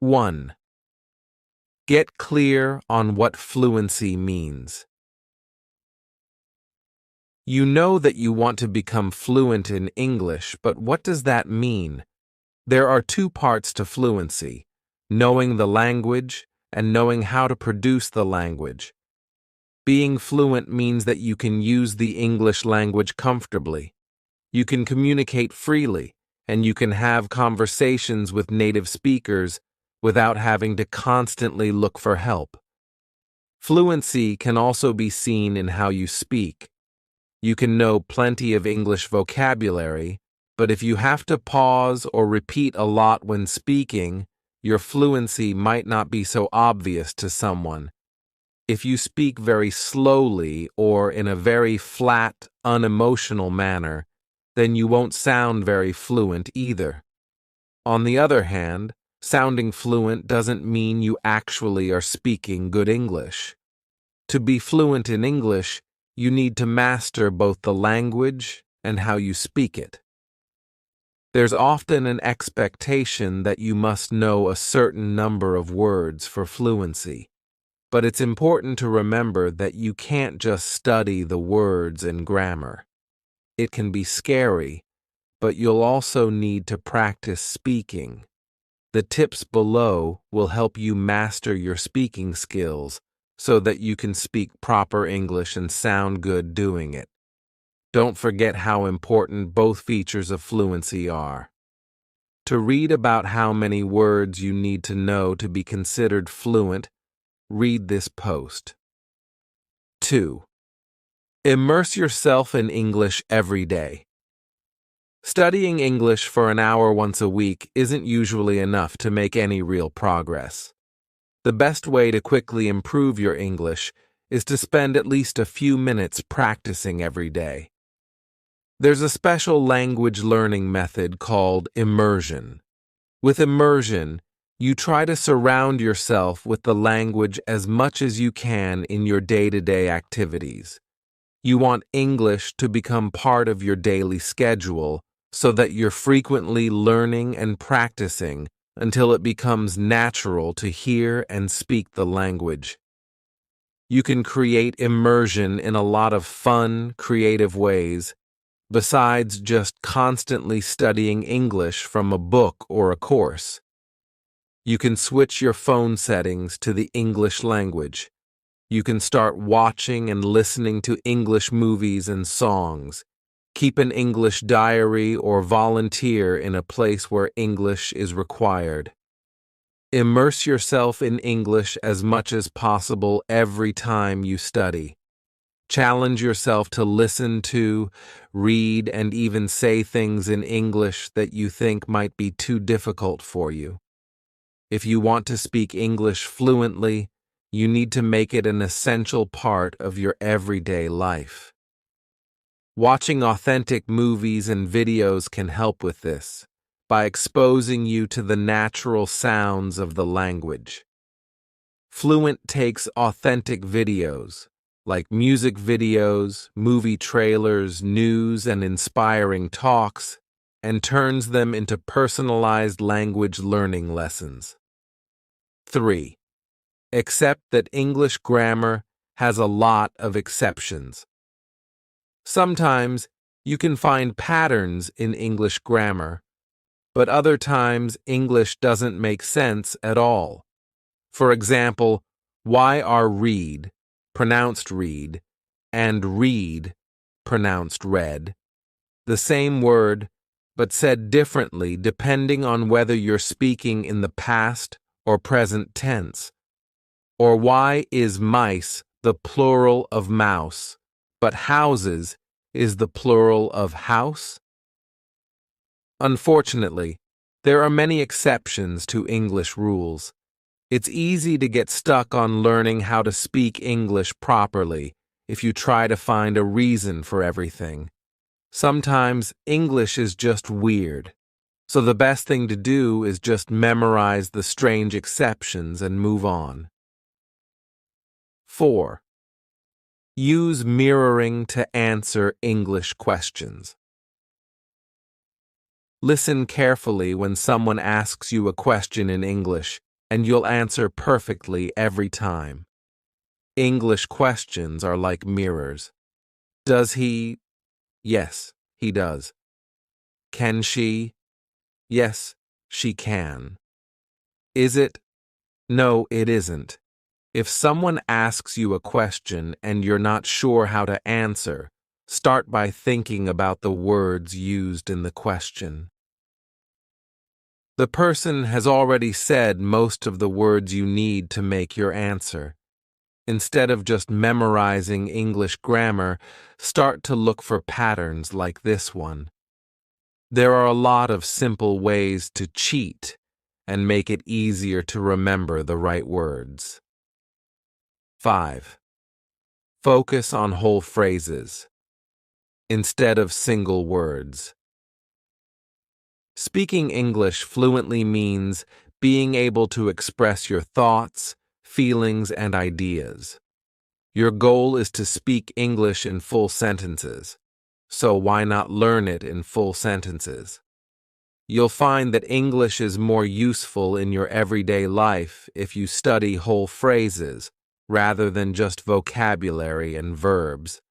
1. Get clear on what fluency means. You know that you want to become fluent in English, but what does that mean? There are two parts to fluency: knowing the language and knowing how to produce the language. Being fluent means that you can use the English language comfortably. You can communicate freely, and you can have conversations with native speakers without having to constantly look for help. Fluency can also be seen in how you speak. You can know plenty of English vocabulary, but if you have to pause or repeat a lot when speaking, your fluency might not be so obvious to someone. If you speak very slowly or in a very flat, unemotional manner, then you won't sound very fluent either. On the other hand, sounding fluent doesn't mean you actually are speaking good English. To be fluent in English, you need to master both the language and how you speak it. There's often an expectation that you must know a certain number of words for fluency, but it's important to remember that you can't just study the words and grammar. It can be scary, but you'll also need to practice speaking. The tips below will help you master your speaking skills so that you can speak proper English and sound good doing it. Don't forget how important both features of fluency are. To read about how many words you need to know to be considered fluent, read this post. 2. Immerse yourself in English every day. Studying English for an hour once a week isn't usually enough to make any real progress. The best way to quickly improve your English is to spend at least a few minutes practicing every day. There's a special language learning method called immersion. With immersion, you try to surround yourself with the language as much as you can in your day-to-day activities. You want English to become part of your daily schedule so that you're frequently learning and practicing until it becomes natural to hear and speak the language. You can create immersion in a lot of fun, creative ways, besides just constantly studying English from a book or a course. You can switch your phone settings to the English language. You can start watching and listening to English movies and songs. Keep an English diary or volunteer in a place where English is required. Immerse yourself in English as much as possible every time you study. Challenge yourself to listen to, read, and even say things in English that you think might be too difficult for you. If you want to speak English fluently, you need to make it an essential part of your everyday life. Watching authentic movies and videos can help with this by exposing you to the natural sounds of the language. Fluent takes authentic videos, like music videos, movie trailers, news, and inspiring talks, and turns them into personalized language learning lessons. 3. Accept that English grammar has a lot of exceptions. Sometimes you can find patterns in English grammar, but other times English doesn't make sense at all. For example, why are read, pronounced read, and read, pronounced read, the same word but said differently depending on whether you're speaking in the past or present tense? Or why is mice the plural of mouse, but houses is the plural of house? Unfortunately, there are many exceptions to English rules. It's easy to get stuck on learning how to speak English properly if you try to find a reason for everything. Sometimes English is just weird, so the best thing to do is just memorize the strange exceptions and move on. 4. Use mirroring to answer English questions. Listen carefully when someone asks you a question in English and you'll answer perfectly every time. English questions are like mirrors. Does he? Yes, he does. Can she? Yes, she can. Is it? No, it isn't. If someone asks you a question and you're not sure how to answer, start by thinking about the words used in the question. The person has already said most of the words you need to make your answer. Instead of just memorizing English grammar, start to look for patterns like this one. There are a lot of simple ways to cheat and make it easier to remember the right words. 5. Focus on whole phrases instead of single words. Speaking English fluently means being able to express your thoughts, feelings, and ideas. Your goal is to speak English in full sentences, so why not learn it in full sentences? You'll find that English is more useful in your everyday life if you study whole phrases rather than just vocabulary and verbs.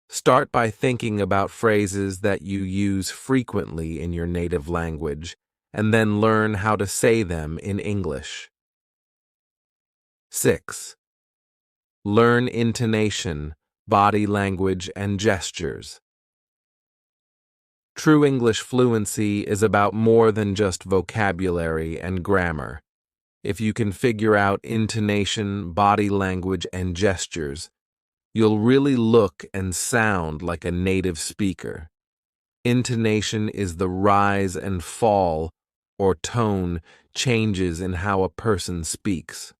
Start by thinking about phrases that you use frequently in your native language, and then learn how to say them in English. 6. Learn intonation, body language, and gestures. True English fluency is about more than just vocabulary and grammar. If you can figure out intonation, body language, and gestures, you'll really look and sound like a native speaker. Intonation is the rise and fall or tone changes in how a person speaks.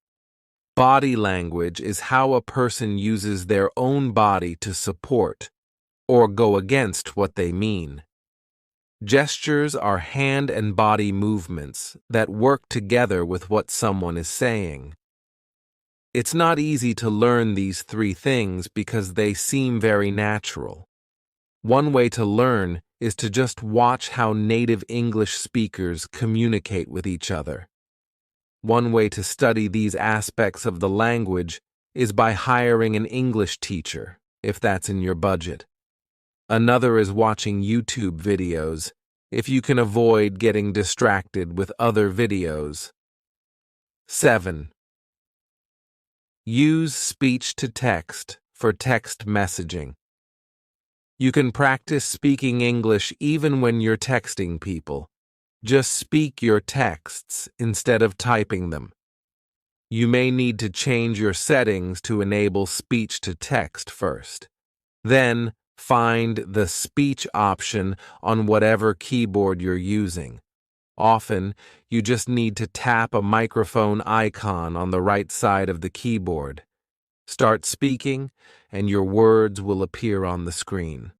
Body language is how a person uses their own body to support or go against what they mean. Gestures are hand and body movements that work together with what someone is saying. It's not easy to learn these three things because they seem very natural. One way to learn is to just watch how native English speakers communicate with each other. One way to study these aspects of the language is by hiring an English teacher, if that's in your budget. Another is watching YouTube videos, if you can avoid getting distracted with other videos. 7. Use speech-to-text for text messaging. You can practice speaking English even when you're texting people. Just speak your texts instead of typing them. You may need to change your settings to enable speech-to-text first. Then, find the speech option on whatever keyboard you're using. Often, you just need to tap a microphone icon on the right side of the keyboard. Start speaking, and your words will appear on the screen.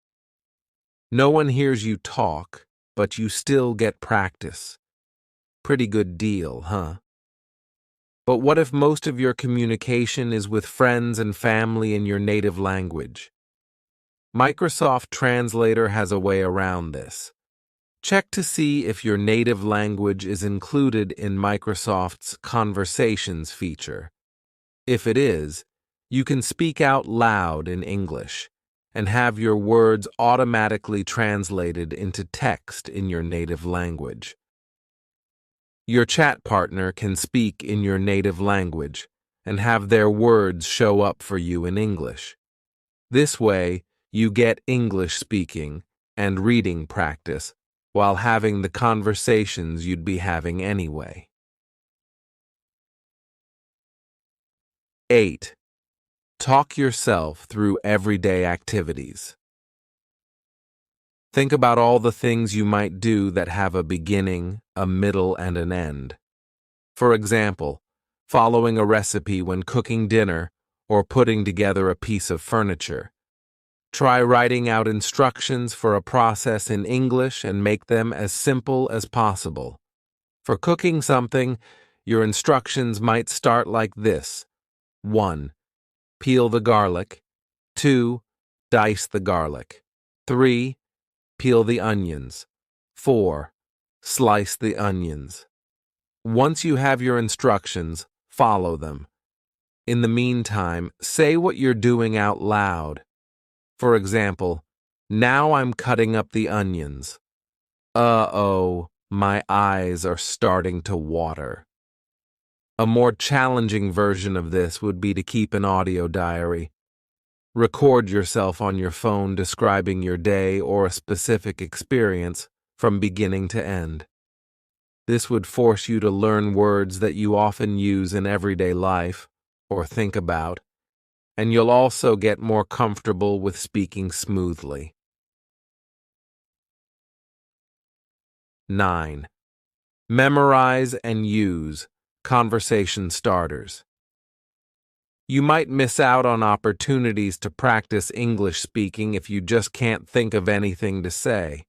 No one hears you talk, but you still get practice. Pretty good deal, huh? But what if most of your communication is with friends and family in your native language? Microsoft Translator has a way around this. Check to see if your native language is included in Microsoft's Conversations feature. If it is, you can speak out loud in English and have your words automatically translated into text in your native language. Your chat partner can speak in your native language and have their words show up for you in English. This way, you get English speaking and reading practice while having the conversations you'd be having anyway. 8. Talk yourself through everyday activities. Think about all the things you might do that have a beginning, a middle, and an end. For example, following a recipe when cooking dinner or putting together a piece of furniture. Try writing out instructions for a process in English and make them as simple as possible. For cooking something, your instructions might start like this. 1. Peel the garlic. 2. Dice the garlic. 3. Peel the onions. 4. Slice the onions. Once you have your instructions, follow them. In the meantime, say what you're doing out loud. For example, now I'm cutting up the onions. Uh-oh, my eyes are starting to water. A more challenging version of this would be to keep an audio diary. Record yourself on your phone describing your day or a specific experience from beginning to end. This would force you to learn words that you often use in everyday life or think about, and you'll also get more comfortable with speaking smoothly. 9. Memorize and use conversation starters. You might miss out on opportunities to practice English speaking if you just can't think of anything to say.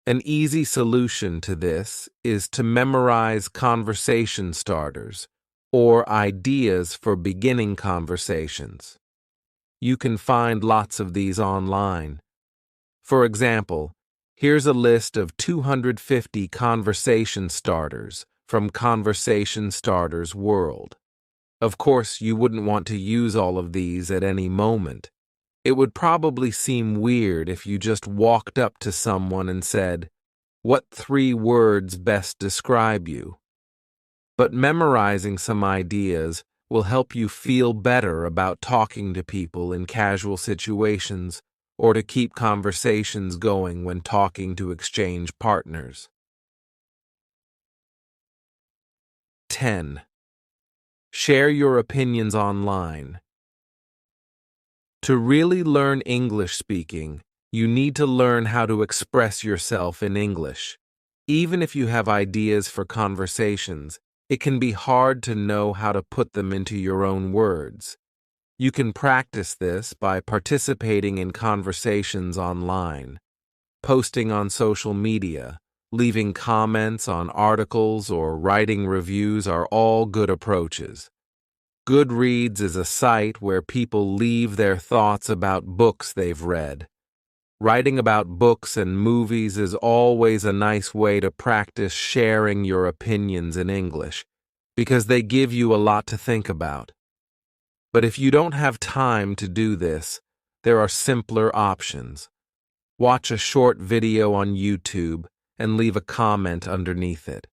An easy solution to this is to memorize conversation starters or ideas for beginning conversations. You can find lots of these online. For example, here's a list of 250 conversation starters from Conversation Starters World. Of course, you wouldn't want to use all of these at any moment. It would probably seem weird if you just walked up to someone and said, "What 3 words best describe you?" But memorizing some ideas will help you feel better about talking to people in casual situations or to keep conversations going when talking to exchange partners. 10. Share your opinions online. To really learn English speaking, you need to learn how to express yourself in English. Even if you have ideas for conversations, it can be hard to know how to put them into your own words. You can practice this by participating in conversations online, posting on social media, leaving comments on articles, or writing reviews are all good approaches. Goodreads is a site where people leave their thoughts about books they've read. Writing about books and movies is always a nice way to practice sharing your opinions in English, because they give you a lot to think about. But if you don't have time to do this, there are simpler options. Watch a short video on YouTube and leave a comment underneath it.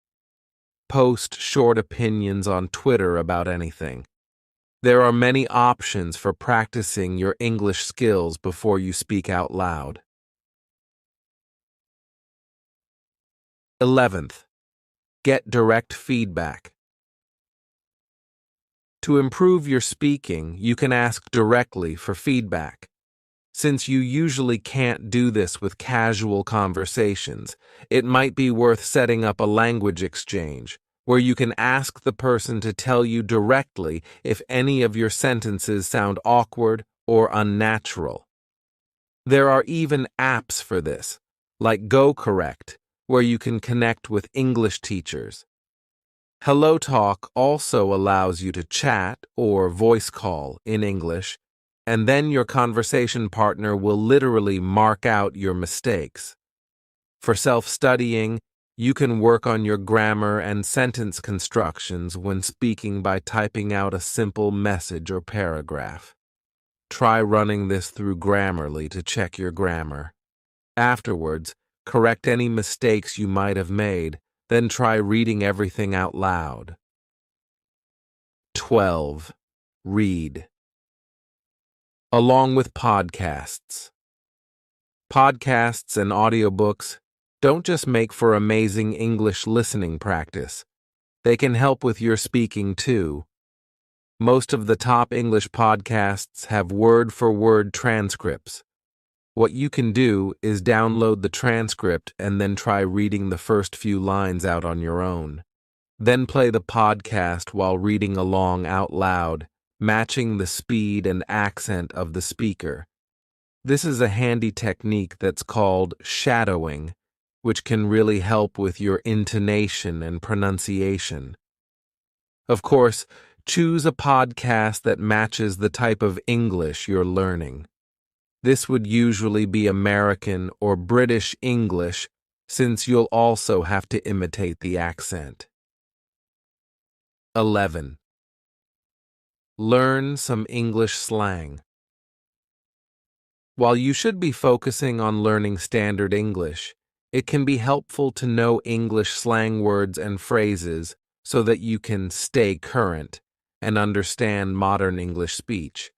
Post short opinions on Twitter about anything. There are many options for practicing your English skills before you speak out loud. 11th, get direct feedback. To improve your speaking, you can ask directly for feedback. Since you usually can't do this with casual conversations, it might be worth setting up a language exchange where you can ask the person to tell you directly if any of your sentences sound awkward or unnatural. There are even apps for this, like GoCorrect, where you can connect with English teachers. HelloTalk also allows you to chat or voice call in English, and then your conversation partner will literally mark out your mistakes. For self-studying, you can work on your grammar and sentence constructions when speaking by typing out a simple message or paragraph. Try running this through Grammarly to check your grammar. Afterwards, correct any mistakes you might have made, then try reading everything out loud. 12. Read. Along with podcasts. Podcasts and audiobooks don't just make for amazing English listening practice. They can help with your speaking too. Most of the top English podcasts have word-for-word transcripts. What you can do is download the transcript and then try reading the first few lines out on your own. Then play the podcast while reading along out loud, matching the speed and accent of the speaker. This is a handy technique that's called shadowing, which can really help with your intonation and pronunciation. Of course, choose a podcast that matches the type of English you're learning. This would usually be American or British English, since you'll also have to imitate the accent. 11. Learn some English slang. While you should be focusing on learning standard English, it can be helpful to know English slang words and phrases so that you can stay current and understand modern English speech.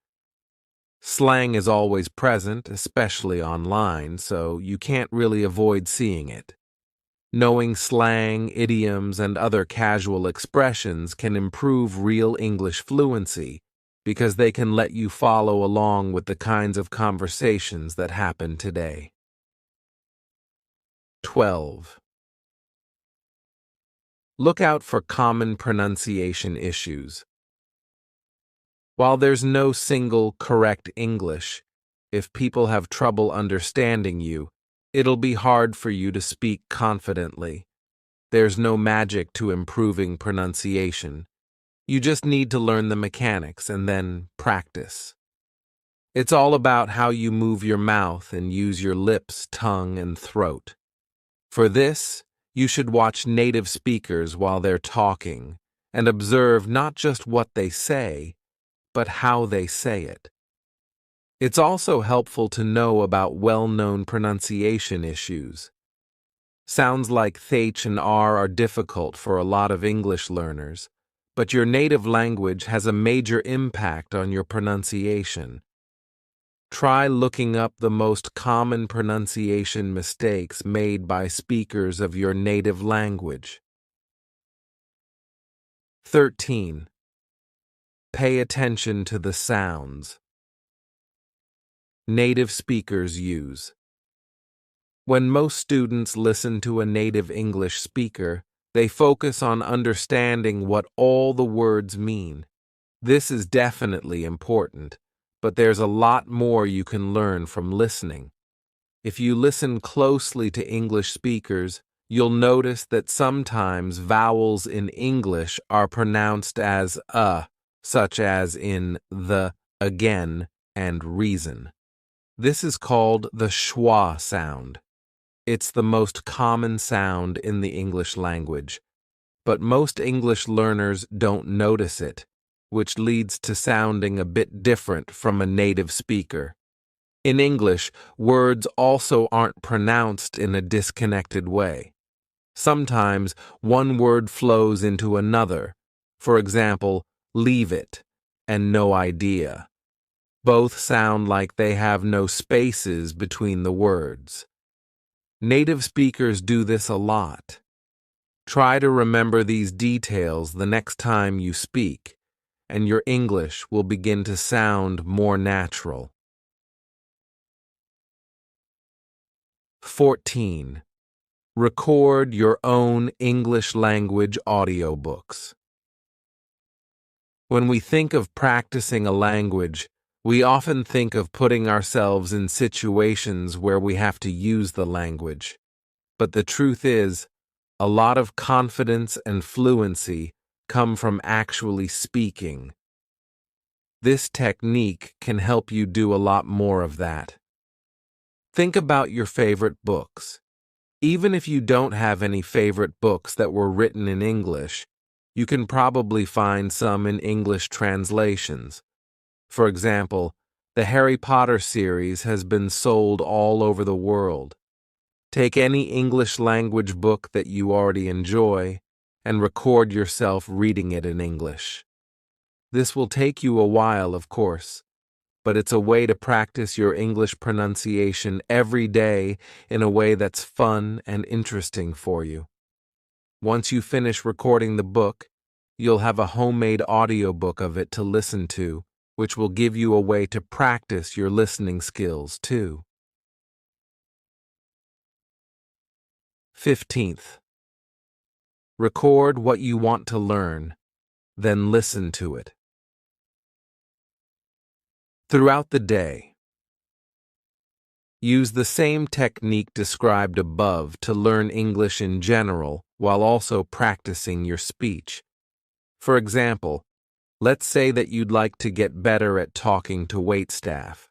Slang is always present, especially online, so you can't really avoid seeing it. Knowing slang, idioms, and other casual expressions can improve real English fluency because they can let you follow along with the kinds of conversations that happen today. 12. Look out for common pronunciation issues. While there's no single correct English, if people have trouble understanding you, it'll be hard for you to speak confidently. There's no magic to improving pronunciation. You just need to learn the mechanics and then practice. It's all about how you move your mouth and use your lips, tongue, and throat. For this, you should watch native speakers while they're talking and observe not just what they say, but how they say it. It's also helpful to know about well-known pronunciation issues. Sounds like th and r are difficult for a lot of English learners, but your native language has a major impact on your pronunciation. Try looking up the most common pronunciation mistakes made by speakers of your native language. 13. Pay attention to the sounds native speakers use. When most students listen to a native English speaker, they focus on understanding what all the words mean. This is definitely important, but there's a lot more you can learn from listening. If you listen closely to English speakers, you'll notice that sometimes vowels in English are pronounced as such as in the, again, and reason. This is called the schwa sound. It's the most common sound in the English language, but most English learners don't notice it, which leads to sounding a bit different from a native speaker. In English, words also aren't pronounced in a disconnected way. Sometimes one word flows into another, for example, leave it and no idea. Both sound like they have no spaces between the words. Native speakers do this a lot. Try to remember these details the next time you speak, and your English will begin to sound more natural. 14. Record your own English language audiobooks. When we think of practicing a language, we often think of putting ourselves in situations where we have to use the language. But the truth is, a lot of confidence and fluency come from actually speaking. This technique can help you do a lot more of that. Think about your favorite books. Even if you don't have any favorite books that were written in English, you can probably find some in English translations. For example, the Harry Potter series has been sold all over the world. Take any English language book that you already enjoy and record yourself reading it in English. This will take you a while, of course, but it's a way to practice your English pronunciation every day in a way that's fun and interesting for you. Once you finish recording the book, you'll have a homemade audiobook of it to listen to, which will give you a way to practice your listening skills too. 15th. Record what you want to learn, then listen to it. Throughout the day, use the same technique described above to learn English in general while also practicing your speech. For example, let's say that you'd like to get better at talking to waitstaff.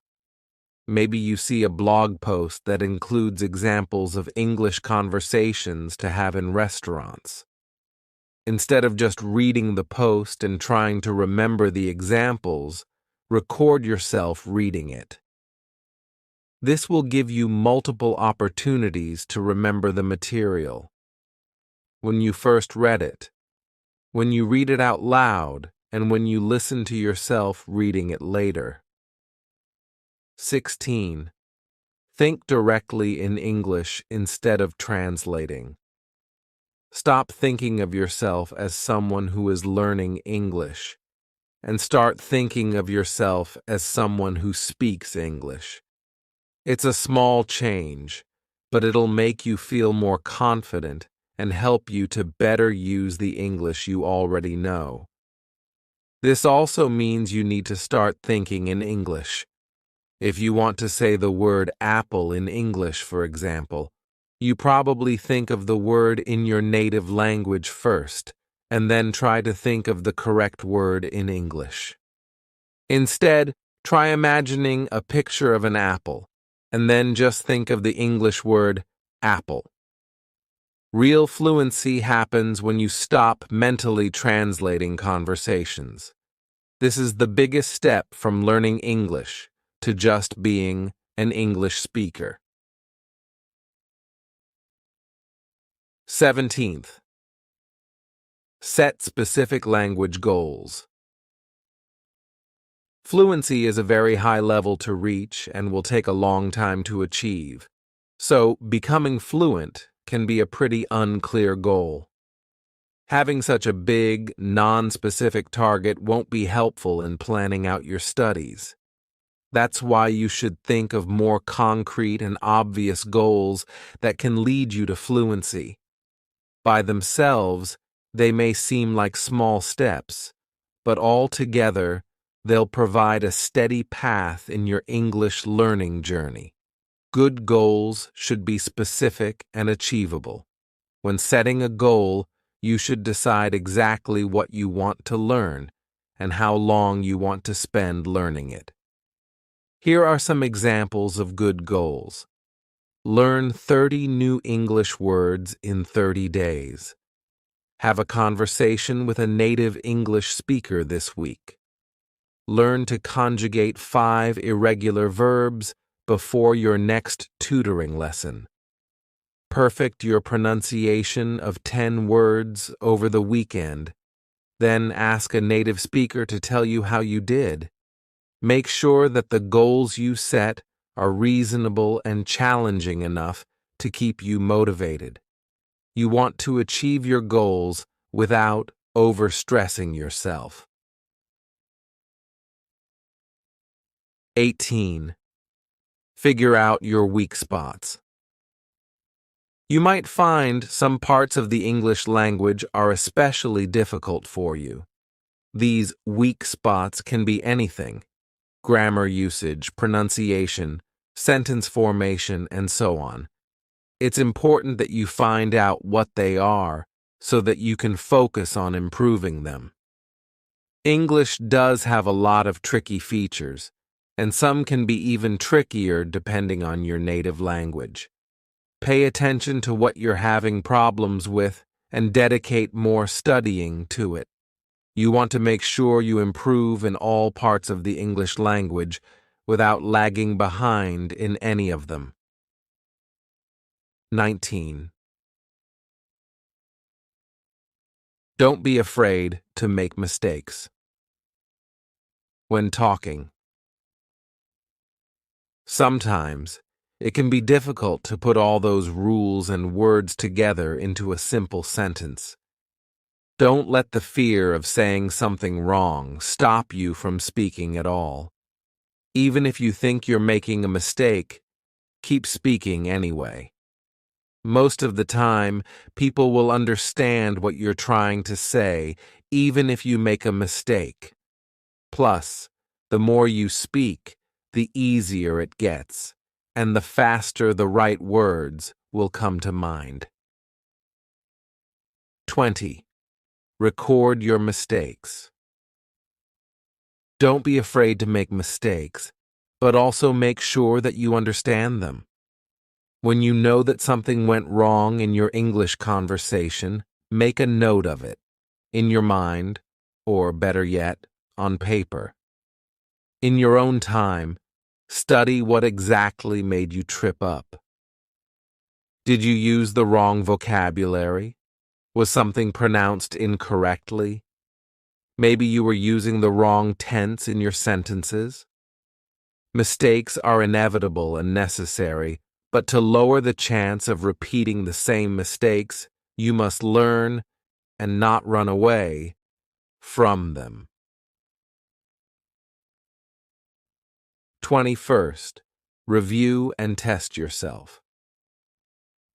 Maybe you see a blog post that includes examples of English conversations to have in restaurants. Instead of just reading the post and trying to remember the examples, record yourself reading it. This will give you multiple opportunities to remember the material. When you first read it, when you read it out loud, and when you listen to yourself reading it later. 16. Think directly in English instead of translating. Stop thinking of yourself as someone who is learning English, and start thinking of yourself as someone who speaks English. It's a small change, but it'll make you feel more confident and help you to better use the English you already know. This also means you need to start thinking in English. If you want to say the word apple in English, for example, you probably think of the word in your native language first, and then try to think of the correct word in English. Instead, try imagining a picture of an apple, and then just think of the English word apple. Real fluency happens when you stop mentally translating conversations. This is the biggest step from learning English to just being an English speaker. 17th. Set specific language goals. Fluency is a very high level to reach and will take a long time to achieve. So, becoming fluent can be a pretty unclear goal. Having such a big, non-specific target won't be helpful in planning out your studies. That's why you should think of more concrete and obvious goals that can lead you to fluency. By themselves, they may seem like small steps, but all together, they'll provide a steady path in your English learning journey. Good goals should be specific and achievable. When setting a goal, you should decide exactly what you want to learn and how long you want to spend learning it. Here are some examples of good goals. Learn 30 new English words in 30 days. Have a conversation with a native English speaker this week. Learn to conjugate 5 irregular verbs before your next tutoring lesson. Perfect your pronunciation of 10 words over the weekend. Then ask a native speaker to tell you how you did. Make sure that the goals you set are reasonable and challenging enough to keep you motivated. You want to achieve your goals without overstressing yourself. 18. Figure out your weak spots. You might find some parts of the English language are especially difficult for you. These weak spots can be anything: grammar usage, pronunciation, sentence formation, and so on. It's important that you find out what they are so that you can focus on improving them. English does have a lot of tricky features, and some can be even trickier depending on your native language. Pay attention to what you're having problems with and dedicate more studying to it. You want to make sure you improve in all parts of the English language without lagging behind in any of them. 19. Don't be afraid to make mistakes. When talking, sometimes it can be difficult to put all those rules and words together into a simple sentence. Don't let the fear of saying something wrong stop you from speaking at all. Even if you think you're making a mistake, keep speaking anyway. Most of the time, people will understand what you're trying to say, even if you make a mistake. Plus, the more you speak, the easier it gets, and the faster the right words will come to mind. 20. Record your mistakes. Don't be afraid to make mistakes, but also make sure that you understand them. When you know that something went wrong in your English conversation, make a note of it. in your mind, or better yet, on paper. In your own time, study what exactly made you trip up. Did you use the wrong vocabulary? Was something pronounced incorrectly? Maybe you were using the wrong tense in your sentences? Mistakes are inevitable and necessary, but to lower the chance of repeating the same mistakes, you must learn and not run away from them. 21st, review and test yourself.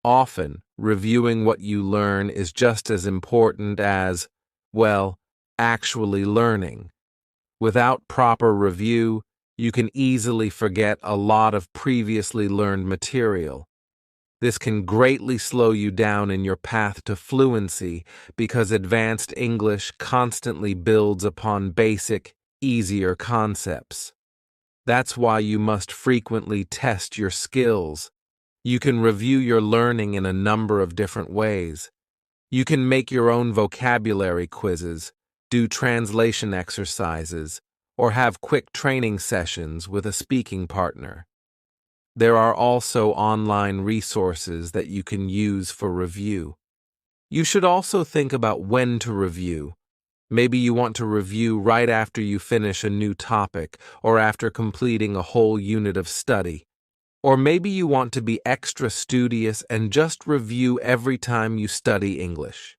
Often, reviewing what you learn is just as important as, well, actually learning. Without proper review, you can easily forget a lot of previously learned material. This can greatly slow you down in your path to fluency because advanced English constantly builds upon basic, easier concepts. That's why you must frequently test your skills. You can review your learning in a number of different ways. You can make your own vocabulary quizzes, do translation exercises, or have quick training sessions with a speaking partner. There are also online resources that you can use for review. You should also think about when to review. Maybe you want to review right after you finish a new topic or after completing a whole unit of study. Or maybe you want to be extra studious and just review every time you study English.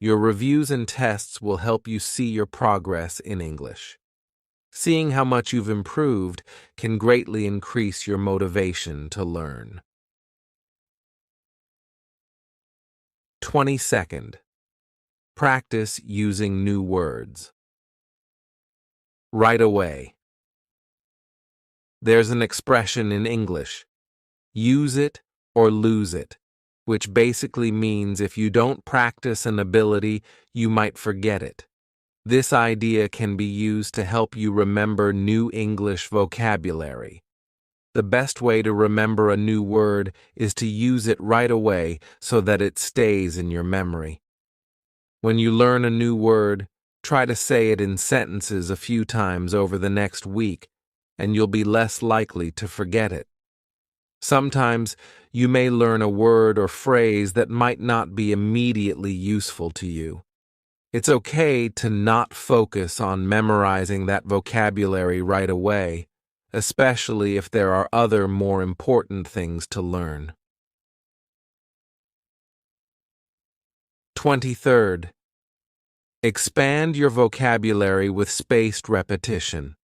Your reviews and tests will help you see your progress in English. Seeing how much you've improved can greatly increase your motivation to learn. 22nd, practice using new words. Right away. There's an expression in English, use it or lose it, which basically means if you don't practice an ability, you might forget it. This idea can be used to help you remember new English vocabulary. The best way to remember a new word is to use it right away so that it stays in your memory. When you learn a new word, try to say it in sentences a few times over the next week, and you'll be less likely to forget it. Sometimes you may learn a word or phrase that might not be immediately useful to you. It's okay to not focus on memorizing that vocabulary right away, especially if there are other more important things to learn. 23rd, expand your vocabulary with spaced repetition.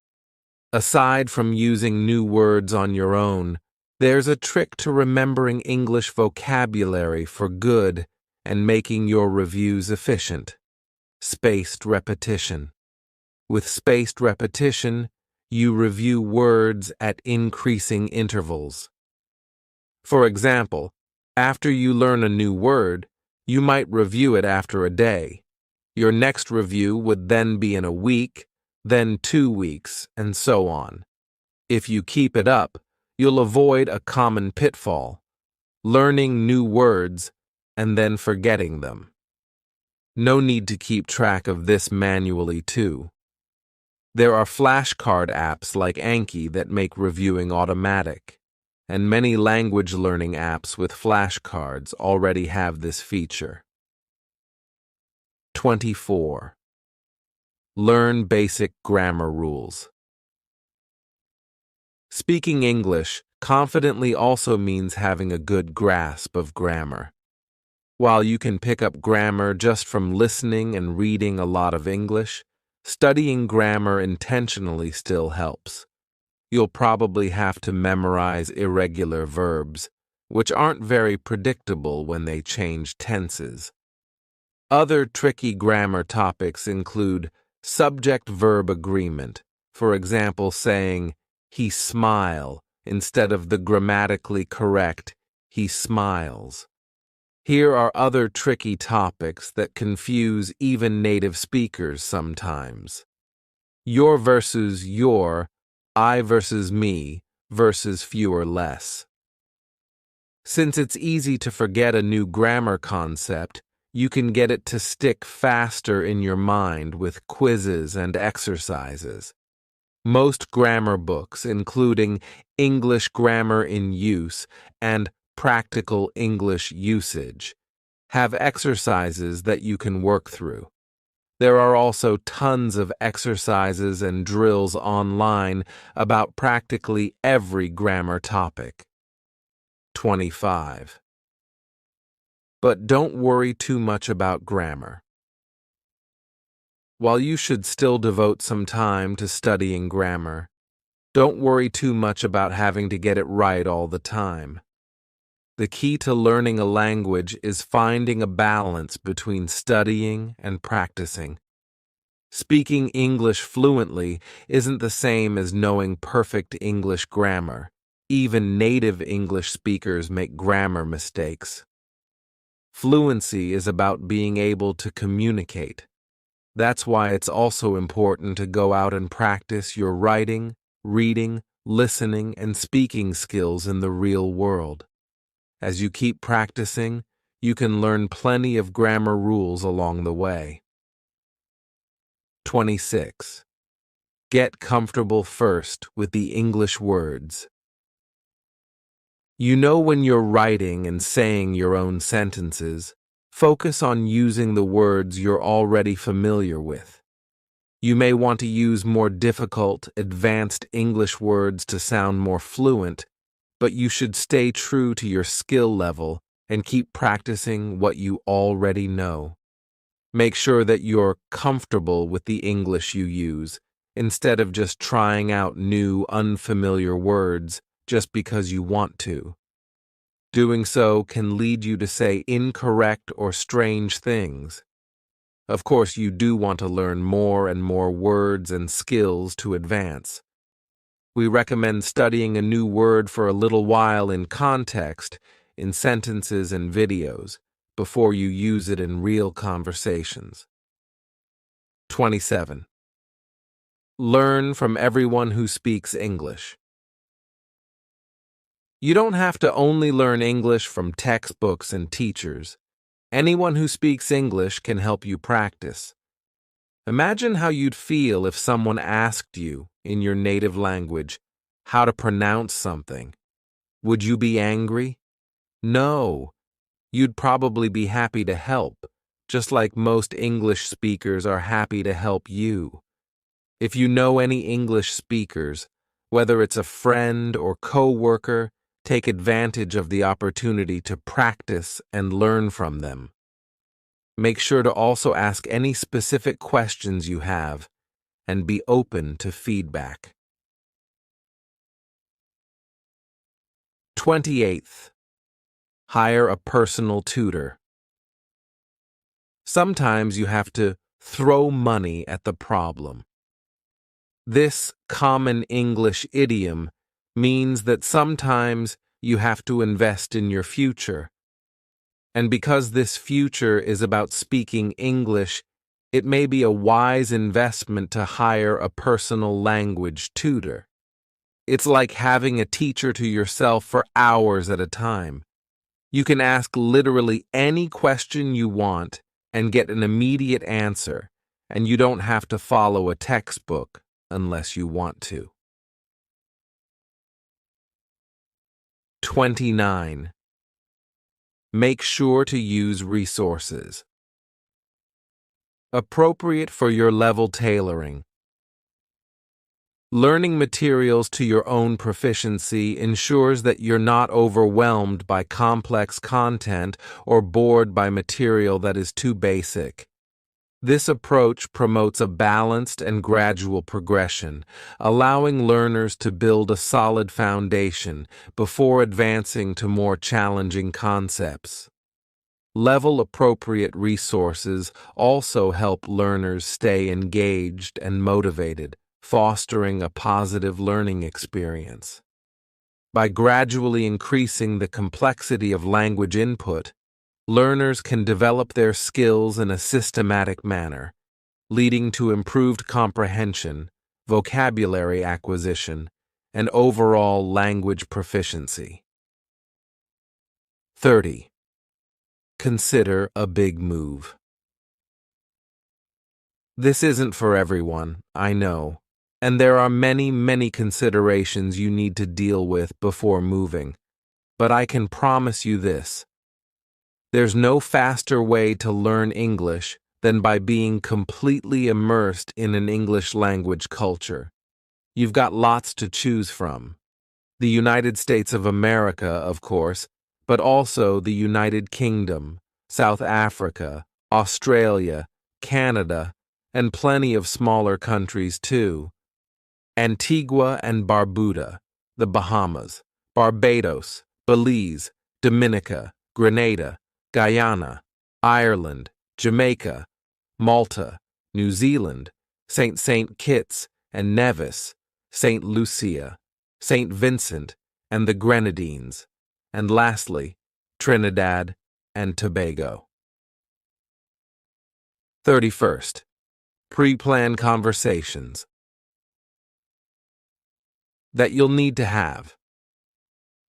Aside from using new words on your own, there's a trick to remembering English vocabulary for good and making your reviews efficient. Spaced repetition. With spaced repetition, you review words at increasing intervals. For example, after you learn a new word, you might review it after a day. Your next review would then be in a week, then 2 weeks, and so on. If you keep it up, you'll avoid a common pitfall, learning new words and then forgetting them. No need to keep track of this manually too. There are flashcard apps like Anki that make reviewing automatic, and many language learning apps with flashcards already have this feature. 24. Learn basic grammar rules. Speaking English confidently also means having a good grasp of grammar. While you can pick up grammar just from listening and reading a lot of English, studying grammar intentionally still helps. You'll probably have to memorize irregular verbs, which aren't very predictable when they change tenses. Other tricky grammar topics include subject-verb agreement, for example saying, he smile, instead of the grammatically correct, he smiles. Here are other tricky topics that confuse even native speakers sometimes. Your versus your, I versus me, versus few or less. Since it's easy to forget a new grammar concept, You can get it to stick faster in your mind with quizzes and exercises. Most grammar books, including English Grammar in Use and Practical English Usage, have exercises that you can work through. There are also tons of exercises and drills online about practically every grammar topic. 25. But don't worry too much about grammar. While you should still devote some time to studying grammar, don't worry too much about having to get it right all the time. The key to learning a language is finding a balance between studying and practicing. Speaking English fluently isn't the same as knowing perfect English grammar. Even native English speakers make grammar mistakes. Fluency is about being able to communicate. That's why it's also important to go out and practice your writing, reading, listening, and speaking skills in the real world. As you keep practicing, you can learn plenty of grammar rules along the way. 26. Get comfortable first with the English words. You know, when you're writing and saying your own sentences, focus on using the words you're already familiar with. You may want to use more difficult, advanced English words to sound more fluent, but you should stay true to your skill level and keep practicing what you already know. Make sure that you're comfortable with the English you use, instead of just trying out new, unfamiliar words just because you want to. Doing so can lead you to say incorrect or strange things. Of course, you do want to learn more and more words and skills to advance. We recommend studying a new word for a little while in context, in sentences and videos, before you use it in real conversations. 27. Learn from everyone who speaks English. You don't have to only learn English from textbooks and teachers. Anyone who speaks English can help you practice. Imagine how you'd feel if someone asked you, in your native language, how to pronounce something. Would you be angry? No. You'd probably be happy to help, just like most English speakers are happy to help you. If you know any English speakers, whether it's a friend or co-worker, take advantage of the opportunity to practice and learn from them. Make sure to also ask any specific questions you have and be open to feedback. 28th. Hire a personal tutor. Sometimes you have to throw money at the problem. This common English idiom means that sometimes you have to invest in your future. And because this future is about speaking English, it may be a wise investment to hire a personal language tutor. It's like having a teacher to yourself for hours at a time. You can ask literally any question you want and get an immediate answer, and you don't have to follow a textbook unless you want to. 29. Make sure to use resources. Appropriate for your level tailoring. Learning materials to your own proficiency ensures that you're not overwhelmed by complex content or bored by material that is too basic. This approach promotes a balanced and gradual progression, allowing learners to build a solid foundation before advancing to more challenging concepts. Level-appropriate resources also help learners stay engaged and motivated, fostering a positive learning experience. By gradually increasing the complexity of language input, learners can develop their skills in a systematic manner, leading to improved comprehension, vocabulary acquisition, and overall language proficiency. 30. consider a big move. This isn't for everyone, I know, and there are many considerations you need to deal with before moving. But I can promise you this: there's no faster way to learn English than by being completely immersed in an English language culture. You've got lots to choose from. The United States of America, of course, but also the United Kingdom, South Africa, Australia, Canada, and plenty of smaller countries too. Antigua and Barbuda, the Bahamas, Barbados, Belize, Dominica, Grenada, Guyana, Ireland, Jamaica, Malta, New Zealand, St. Kitts and Nevis, St. Lucia, St. Vincent and the Grenadines, and lastly, Trinidad and Tobago. 31st. Pre-plan conversations that you'll need to have.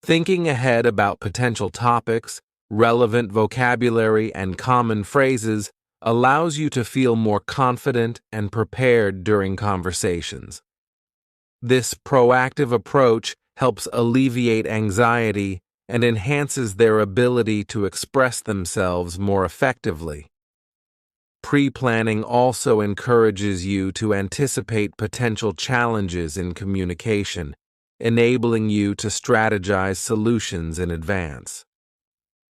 Thinking ahead about potential topics, relevant vocabulary, and common phrases allows you to feel more confident and prepared during conversations. This proactive approach helps alleviate anxiety and enhances their ability to express themselves more effectively. Pre-planning also encourages you to anticipate potential challenges in communication, enabling you to strategize solutions in advance.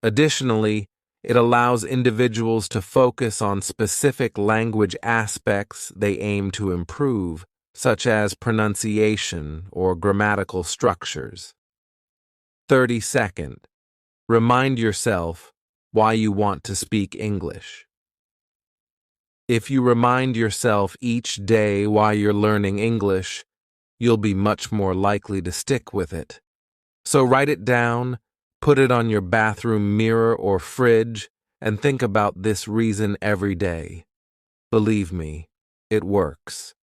Additionally, it allows individuals to focus on specific language aspects they aim to improve, such as pronunciation or grammatical structures. 32nd. Remind yourself why you want to speak English. If you remind yourself each day why you're learning English, you'll be much more likely to stick with it. So write it down, put it on your bathroom mirror or fridge, and think about this reason every day. Believe me, it works.